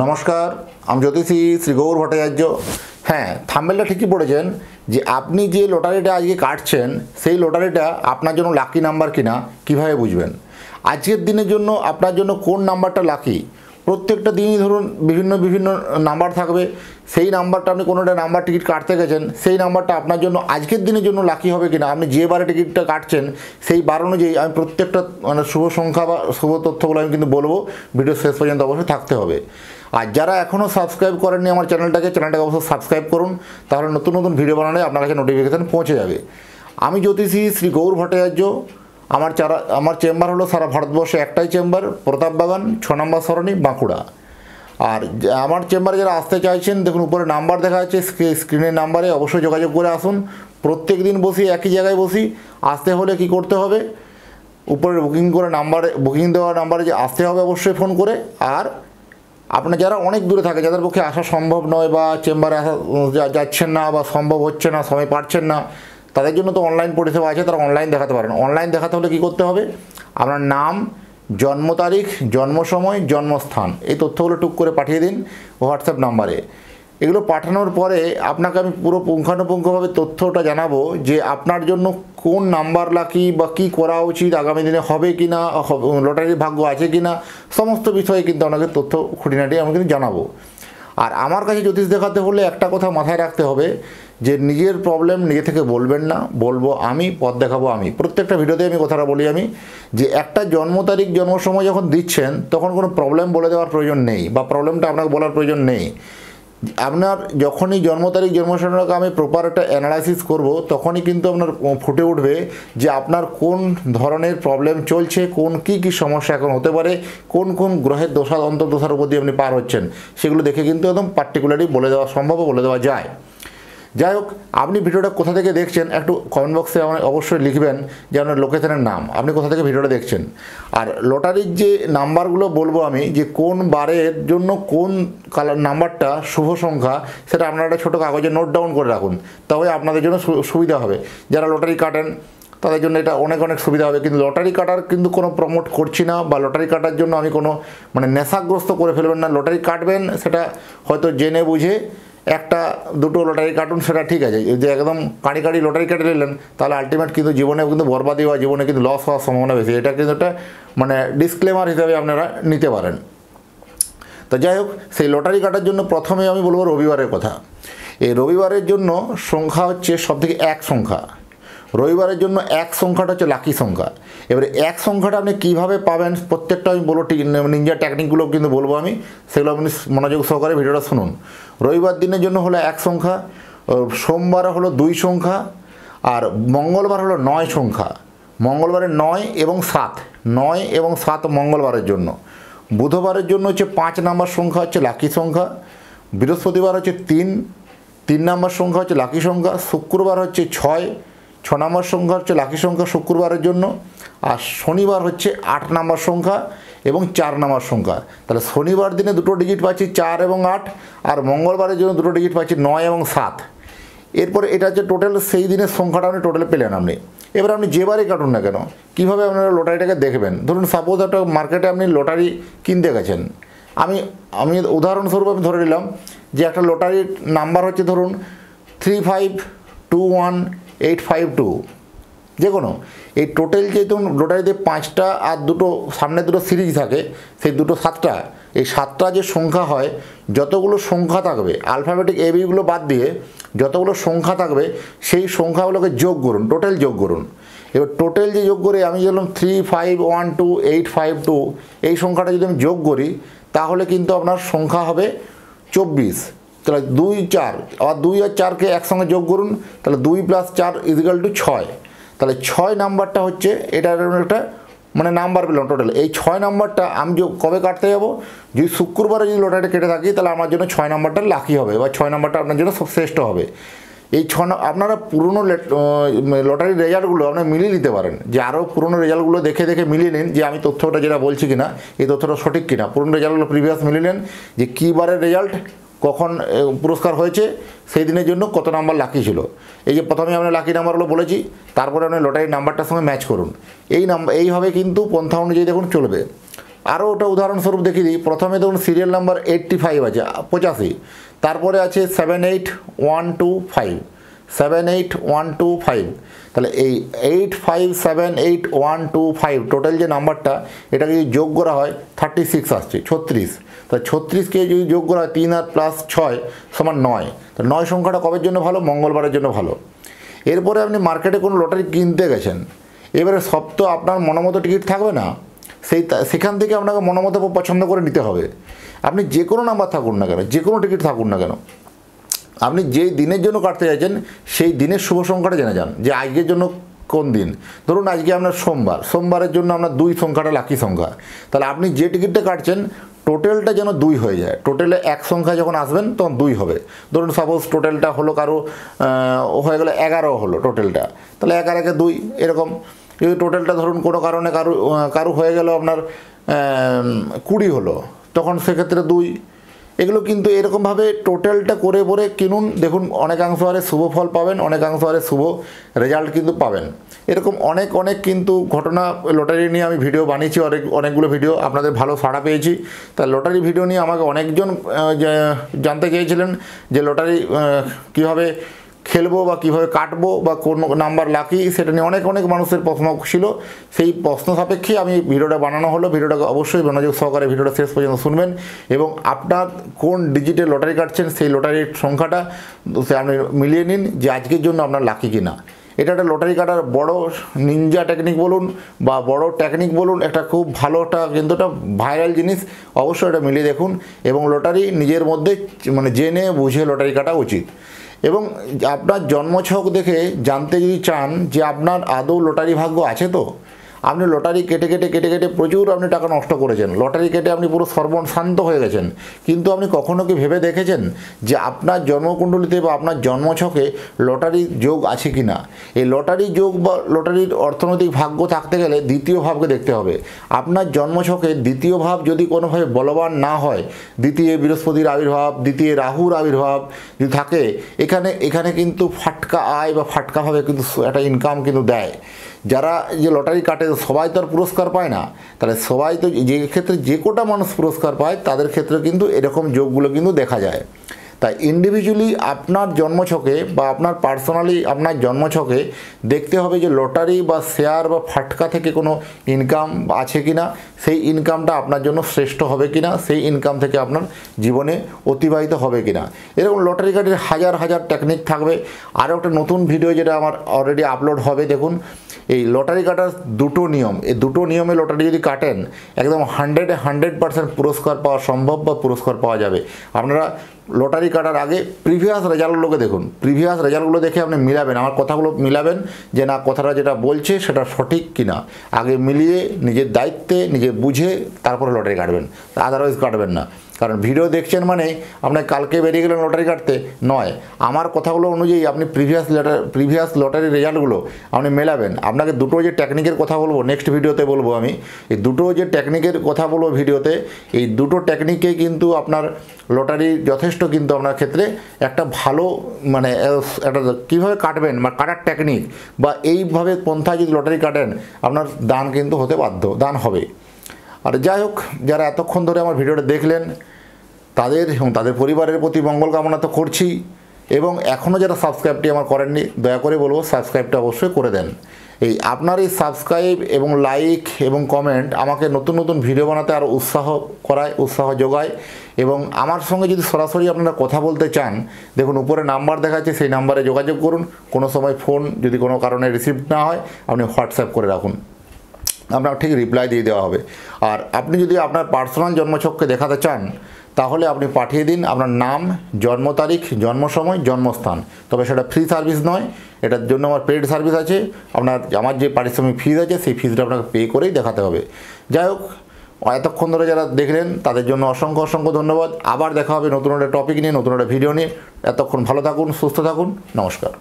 নমস্কার, আমি জ্যোতিষী শ্রী গৌর ভট্টাচার্য। হ্যাঁ, থাম্বনেলটা ঠিকই পড়েছেন যে আপনি যে লটারিটা আজকে কাটছেন সেই লটারিটা আপনার জন্য লাকি নাম্বার কিনা কিভাবে বুঝবেন। আজকের দিনের জন্য আপনার জন্য কোন নাম্বারটা লাকি, প্রত্যেকটা দিনই ধরুন বিভিন্ন নাম্বার থাকবে। সেই নাম্বারটা আপনি কোনো একটা নাম্বার টিকিট কাটতে গেছেন, সেই নাম্বারটা আপনার জন্য আজকের দিনের জন্য লাকি হবে কিনা, আপনি যে বারে টিকিটটা কাটছেন সেই বার অনুযায়ী আমি প্রত্যেকটা শুভ সংখ্যা বা শুভ তথ্যগুলো আমি কিন্তু বলবো। ভিডিও শেষ পর্যন্ত অবশ্যই থাকতে হবে। আর যারা এখনও সাবস্ক্রাইব করেননি আমার চ্যানেলটাকে অবশ্যই সাবস্ক্রাইব করুন, তাহলে নতুন ভিডিও বানালে আপনার কাছে নোটিফিকেশান পৌঁছে যাবে। আমি জ্যোতিষী শ্রী গৌর ভট্টাচার্য। আমার চেম্বার হলো সারা ভারতবর্ষে একটাই চেম্বার, প্রতাপবাগান 6 নম্বর সরণি, বাঁকুড়া। আর আমার চেম্বারে যারা আসতে চাইছেন, দেখুন উপরে নাম্বার দেখা যাচ্ছে, স্ক্রিনের নাম্বারে অবশ্যই যোগাযোগ করে আসুন। প্রত্যেক দিন বসি, একই জায়গায় বসি। আসতে হলে কি করতে হবে, উপরে বুকিং দেওয়া নাম্বারে যে আসতে হবে অবশ্যই ফোন করে। আর আপনার যারা অনেক দূরে থাকে, যাদের পক্ষে আসা সম্ভব নয় বা চেম্বারে আসা যাচ্ছেন না বা সম্ভব হচ্ছে না, সময় পাচ্ছেন না, তাদের জন্য তো অনলাইন পরিষেবা আছে, তারা অনলাইন দেখাতে পারেন। অনলাইন দেখাতে হলে কী করতে হবে, আপনার নাম, জন্ম তারিখ, জন্ম সময়, জন্মস্থান, এই তথ্যগুলো টুক করে পাঠিয়ে দিন হোয়াটসঅ্যাপ নাম্বারে। এগুলো পাঠানোর পরে আপনাকে আমি পুরো পুঙ্খানুপুঙ্খভাবে তথ্যটা জানাবো যে আপনার জন্য কোন নাম্বার লাকি বা কী করা উচিত, আগামী দিনে হবে কি না, লটারির ভাগ্য আছে কি না, সমস্ত বিষয়ে কিন্তু আপনাকে তথ্য খুঁটিনাটি আমি কিন্তু জানাবো। আর আমার কাছে জ্যোতিষ দেখাতে হলে একটা কথা মাথায় রাখতে হবে যে নিজের প্রবলেম নিজে থেকে বলবেন না, বলবো আমি, পথ দেখাবো আমি। প্রত্যেকটা ভিডিওতে আমি কথাটা বলি আমি যে একটা জন্ম তারিখ, জন্ম সময় যখন দিচ্ছেন তখন কোনো প্রবলেম বলে দেওয়ার প্রয়োজন নেই বা প্রবলেমটা আপনাকে বলার প্রয়োজন নেই। আপনার যখনই জন্ম তারিখ, জন্ম সময়টাকে আমি প্রপার একটা অ্যানালাইসিস করব, তখনই কিন্তু আপনার ফুটে উঠবে যে আপনার কোন ধরনের প্রবলেম চলছে, কী সমস্যা এখন হতে পারে, কোন গ্রহের দশা অন্তর্দশার উপর দিয়ে আপনি পার হচ্ছেন, সেগুলো দেখে কিন্তু একদম পার্টিকুলারলি বলে দেওয়া সম্ভব, বলে দেওয়া যায়। যাই হোক, আপনি ভিডিওটা কোথা থেকে দেখছেন একটু কমেন্ট বক্সে অবশ্যই লিখবেন যে আপনার লোকেশনের নাম, আপনি কোথা থেকে ভিডিওটা দেখছেন। আর লটারির যে নাম্বারগুলো বলবো আমি, যে কোন বারের জন্য কোন নাম্বারটা শুভ সংখ্যা, সেটা আপনারা একটা ছোটো কাগজে নোট ডাউন করে রাখুন, তবে আপনাদের জন্য সুবিধা হবে। যারা লটারি কাটেন তাদের জন্য এটা অনেক সুবিধা হবে। কিন্তু লটারি কাটার কিন্তু কোনো প্রমোট করছি না, বা লটারি কাটার জন্য আমি কোনো নেশাগ্রস্ত করে ফেলবেন না। লটারি কাটবেন সেটা হয়তো জেনে বুঝে, একটা দুটো লটারি কাটুন সেটা ঠিক আছে। যে একদম কাঁড়ি লটারি কেটে নিলেন, তাহলে আলটিমেট কিন্তু জীবনে কিন্তু বরবাদি হওয়া, জীবনে কিন্তু লস হওয়ার সম্ভাবনা বেশি। এটা কিন্তু একটা ডিসক্লেমার হিসাবে আপনারা নিতে পারেন। তো যাই হোক, সেই লটারি কাটার জন্য প্রথমে আমি বলবো রবিবারের কথা। এই রবিবারের জন্য সংখ্যা হচ্ছে সবথেকে 1 সংখ্যা। রবিবারের জন্য 1 সংখ্যাটা হচ্ছে লাকি সংখ্যা। এবারে 1 সংখ্যাটা আপনি কীভাবে পাবেন প্রত্যেকটা আমি বলবো, নিনজা টেকনিকগুলো কিন্তু বলবো আমি, সেগুলো আপনি মনোযোগ সহকারে ভিডিওটা শুনুন। রবিবার দিনের জন্য হলো 1 সংখ্যা, সোমবার হলো 2 সংখ্যা, আর মঙ্গলবার হলো 9 সংখ্যা। মঙ্গলবারে 9 এবং 7, 9 এবং 7 মঙ্গলবারের জন্য। বুধবারের জন্য হচ্ছে 5 নম্বর সংখ্যা হচ্ছে লাকি সংখ্যা। বৃহস্পতিবার হচ্ছে 3 নম্বর সংখ্যা হচ্ছে লাকি সংখ্যা। শুক্রবার হচ্ছে 6 নম্বর সংখ্যা হচ্ছে লাকি সংখ্যা শুক্রবারের জন্য। আর শনিবার হচ্ছে 8 নম্বর সংখ্যা এবং 4 নম্বর সংখ্যা। তাহলে শনিবার দিনে দুটো ডিজিট পাচ্ছি 4 এবং 8, আর মঙ্গলবারের জন্য দুটো ডিজিট পাচ্ছি 9 এবং 7। এরপরে এটা হচ্ছে টোটাল সেই দিনের সংখ্যাটা আপনি টোটাল পেলেন আপনি। এবার আপনি যেবারে কাটুন না কেন, কীভাবে আপনারা লটারিটাকে দেখবেন। ধরুন সাপোজ একটা মার্কেটে আপনি লটারি কিনতে গেছেন, আমি উদাহরণস্বরূপ আমি ধরে নিলাম যে একটা লটারির নাম্বার হচ্ছে ধরুন 3521852, যে কোনো এই টোটাল যেহেতু লটারিতে 5টা আর দুটো সামনে দুটো সিরিজ থাকে, সেই দুটো 7টা, এই 7টা যে সংখ্যা হয়, যতগুলো সংখ্যা থাকবে আলফাবেটিক এবিগুলো বাদ দিয়ে যতগুলো সংখ্যা থাকবে সেই সংখ্যাগুলোকে যোগ করুন, টোটাল যোগ করুন। এবার টোটাল যে যোগ করে আমি বললাম 3512852, এই সংখ্যাটা যদি আমি যোগ করি তাহলে কিন্তু আপনার সংখ্যা হবে 24। তাহলে 2 4, আবার 2 আর 4কে একসঙ্গে যোগ করুন, তাহলে 2 + 4 = 6। তাহলে 6 নাম্বারটা হচ্ছে এটার একটা নাম্বার পেলাম টোটাল। এই 6 নাম্বারটা আমি কবে কাটতে যাব, যদি শুক্রবারে যদি লটারিটা কেটে থাকি তাহলে আমার জন্য 6 নাম্বারটা লাকি হবে, বা 6 নাম্বারটা আপনার জন্য শ্রেষ্ঠ হবে। এই আপনারা পুরনো লটারির রেজাল্টগুলো আপনারা মিলিয়ে নিতে পারেন, যে আরও পুরনো রেজাল্টগুলো দেখে মিলিয়ে নিন যে আমি তথ্যটা যেটা বলছি কিনা, এই তথ্যটা সঠিক কিনা। পুরনো রেজাল্টগুলো প্রিভিয়াস মিলিয়ে নেন যে কী বারের রেজাল্ট, কখন পুরস্কার হয়েছে, সেই দিনের জন্য কত নাম্বার লাকি ছিল। এই যে প্রথমে আমরা লাকি নাম্বারগুলো বলেছি, তারপরে আপনি লটারির নাম্বারটার সঙ্গে ম্যাচ করুন। এইভাবে কিন্তু পন্থা অনুযায়ী দেখুন চলবে। আরও ওটা উদাহরণস্বরূপ দেখিয়ে দিই। প্রথমে ধরুন সিরিয়াল নাম্বার 85 আছে, 85, তারপরে আছে 78125, 78125। তাহলে এই 85788125 টোটাল যে নাম্বারটা, এটাকে যদি যোগ করা হয় 36 আসছে, 36। তাহলে 36কে যদি যোগ করা হয় 3 আর প্লাস 6 সমান 9। তো 9 সংখ্যাটা কবের জন্য ভালো? মঙ্গলবারের জন্য ভালো। এরপরে আপনি মার্কেটে কোনো লটারি কিনতে গেছেন, এবারে সব তো আপনার মনোমতো টিকিট থাকবে না, সেখান থেকে আপনাকে মনোমতো পছন্দ করে নিতে হবে। আপনি যে কোনো নাম্বার থাকুন না কেন, যে কোনো টিকিট থাকুন না কেন, আপনি যেই দিনের জন্য কাটতে চাইছেন সেই দিনের শুভ সংখ্যাটা জেনে যান যে আজকের জন্য কোন দিন। ধরুন আজকে আপনার সোমবার, সোমবারের জন্য আপনার 2 সংখ্যাটা লাকি সংখ্যা। তাহলে আপনি যে টিকিটটা কাটছেন টোটালটা যেন 2 হয়ে যায়। টোটালে 1 সংখ্যা যখন আসবেন তখন 2 হবে। ধরুন সাপোজ টোটালটা হলো কারো হয়ে গেলো 11 হলো টোটালটা, তাহলে 11 একে 2 এরকম। যদি টোটালটা ধরুন কোনো কারণে কারো হয়ে গেল আপনার 20 হলো, তখন সেক্ষেত্রে 2। এগুলো কিন্তু এরকমভাবে টোটালটা করে পরে কিনুন, দেখুন অনেকাংশ আরে শুভ ফল পাবেন, অনেকাংশ আরে শুভ রেজাল্ট কিন্তু পাবেন। এরকম অনেক কিন্তু ঘটনা লটারি নিয়ে আমি ভিডিও বানিয়েছি, অনেকগুলো ভিডিও, আপনাদের ভালো সাড়া পেয়েছি। তা লটারি ভিডিও নিয়ে আমাকে অনেকজন জানতে চেয়েছিলেন যে লটারি কীভাবে খেলবো বা কীভাবে কাটবো বা কোন নাম্বার লাকি, সেটা নিয়ে অনেক মানুষের প্রশ্ন ছিল। সেই প্রশ্ন সাপেক্ষে আমি ভিডিওটা বানানো হলো। ভিডিওটাকে অবশ্যই মনোযোগ সহকারে ভিডিওটা শেষ পর্যন্ত শুনবেন এবং আপনার কোন ডিজিটে লটারি কাটছেন সেই লটারির সংখ্যাটা আপনি মিলিয়ে নিন যে আজকের জন্য আপনার লাকি কিনা। এটা একটা লটারি কাটার বড় নিনজা টেকনিক বলুন বা বড় টেকনিক বলুন, একটা খুব ভালোটা কিন্তু একটা ভাইরাল জিনিস। অবশ্যই এটা মিলিয়ে দেখুন এবং লটারি নিজের মধ্যে মানে জেনে বুঝে লটারি কাটা উচিত। এবং আপনার জন্মছক দেখে জানতে যদি চান যে আপনার আদৌ লটারি ভাগ্য আছে, তো আপনি লটারি কেটে প্রচুর আপনি টাকা নষ্ট করেছেন, লটারি কেটে আপনি পুরো সর্বশান্ত হয়ে গেছেন, কিন্তু আপনি কখনো কি ভেবে দেখেছেন যে আপনার জন্মকুণ্ডলিতে বা আপনার জন্মছকে লটারির যোগ আছে কি না? এই লটারি যোগ বা লটারির অর্থনৈতিক ভাগ্য থাকতে গেলে দ্বিতীয় ভাবকে দেখতে হবে। আপনার জন্মছকে দ্বিতীয় ভাব যদি কোনোভাবে বলবান না হয়, দ্বিতীয় বৃহস্পতির আবির্ভাব, দ্বিতীয় রাহুর আবির্ভাব যদি থাকে, এখানে কিন্তু ফাটকা আয় বা ফাটকাভাবে কিন্তু একটা ইনকাম কিন্তু দেয়। যারা যে লটারি কাটে সবাই তো আর পুরস্কার পায় না, তাহলে সবাই তো যে ক্ষেত্রে যে কোটা মানুষ পুরস্কার পায় তাদের ক্ষেত্রে কিন্তু এরকম যোগগুলো কিন্তু দেখা যায়। তাই ইন্ডিভিজুয়ালি আপনার জন্মছকে বা আপনার পার্সোনালি আপনার জন্মছকে দেখতে হবে যে লটারি বা শেয়ার বা ফাটকা থেকে কোনো ইনকাম আছে কি না, সেই ইনকামটা আপনার জন্য শ্রেষ্ঠ হবে কি না, সেই ইনকাম থেকে আপনার জীবনে অতিবাহিত হবে কি না। এরকম লটারি কাটের হাজার টেকনিক থাকবে। আরও একটা নতুন ভিডিও যেটা আমার অলরেডি আপলোড হবে, দেখুন এই লটারি কাটার 2টো নিয়ম, এই 2টো নিয়মে লটারি যদি কাটেন একদম 100% পুরস্কার পাওয়া সম্ভব বা পুরস্কার পাওয়া যাবে। আপনারা লটারি কাটার আগে প্রিভিয়াস রেজাল্টগুলোকে দেখুন, প্রিভিয়াস রেজাল্টগুলো দেখে আপনি মিলাবেন, আমার কথাগুলো মিলাবেন যে না কথাটা যেটা বলছে সেটা সঠিক কিনা। আগে মিলিয়ে নিজের দায়িত্বে নিজে বুঝে তারপরে লটারি কাটবেন, আদারওয়াইজ কাটবেন না। কারণ ভিডিও দেখছেন মানে আপনার কালকে বেরিয়ে গেলেন লটারি কাটতে নয়, আমার কথাগুলো অনুযায়ী আপনি প্রিভিয়াস লটারি রেজাল্টগুলো আপনি মেলাবেন। আপনাকে 2টো যে টেকনিকের কথা বলবো নেক্সট ভিডিওতে বলবো আমি, এই 2টো যে টেকনিকের কথা বলবো ভিডিওতে, এই 2টো টেকনিকে কিন্তু আপনার লটারি যথেষ্ট কিন্তু আপনার ক্ষেত্রে একটা ভালো মানে একটা কীভাবে কাটবেন বা কাটার টেকনিক বা এইভাবে পন্থায় যদি লটারি কাটেন আপনার দান কিন্তু হতে বাধ্য, দান হবে। আর যাই হোক, যারা এতক্ষণ ধরে আমার ভিডিওটা দেখলেন তাদের এবং তাদের পরিবারের প্রতি মঙ্গল কামনা তো করছি, এবং এখনও যারা সাবস্ক্রাইবটি আমার করেননি দয়া করে বলবো সাবস্ক্রাইবটা অবশ্যই করে দেন। এই আপনার এই সাবস্ক্রাইব এবং লাইক এবং কমেন্ট আমাকে নতুন ভিডিও বানাতে আরও উৎসাহ করায়, উৎসাহ যোগায়। এবং আমার সঙ্গে যদি সরাসরি আপনারা কথা বলতে চান, দেখুন উপরে নাম্বার দেখাচ্ছে, সেই নাম্বারে যোগাযোগ করুন। কোনো সময় ফোন যদি কোনো কারণে রিসিভ না হয় আপনি হোয়াটসঅ্যাপ করে রাখুন, আপনার ঠিক রিপ্লাই দিয়ে দেওয়া হবে। আর আপনি যদি আপনার পার্সোনাল জন্মছককে দেখাতে চান তাহলে আপনি পাঠিয়ে দিন আপনার নাম, জন্ম তারিখ, জন্ম সময়, জন্মস্থান। তবে সেটা ফ্রি সার্ভিস নয়, এটার জন্য আমার পেড সার্ভিস আছে। আমার যে পারিশ্রমিক ফিজ আছে সেই ফিজটা আপনাকে পে করেই দেখাতে হবে। যাই হোক, এতক্ষণ ধরে যারা দেখলেন তাদের জন্য অসংখ্য ধন্যবাদ। আবার দেখা হবে নতুন একটা টপিক নিয়ে, নতুন একটা ভিডিও নিয়ে। এতক্ষণ ভালো থাকুন, সুস্থ থাকুন, নমস্কার।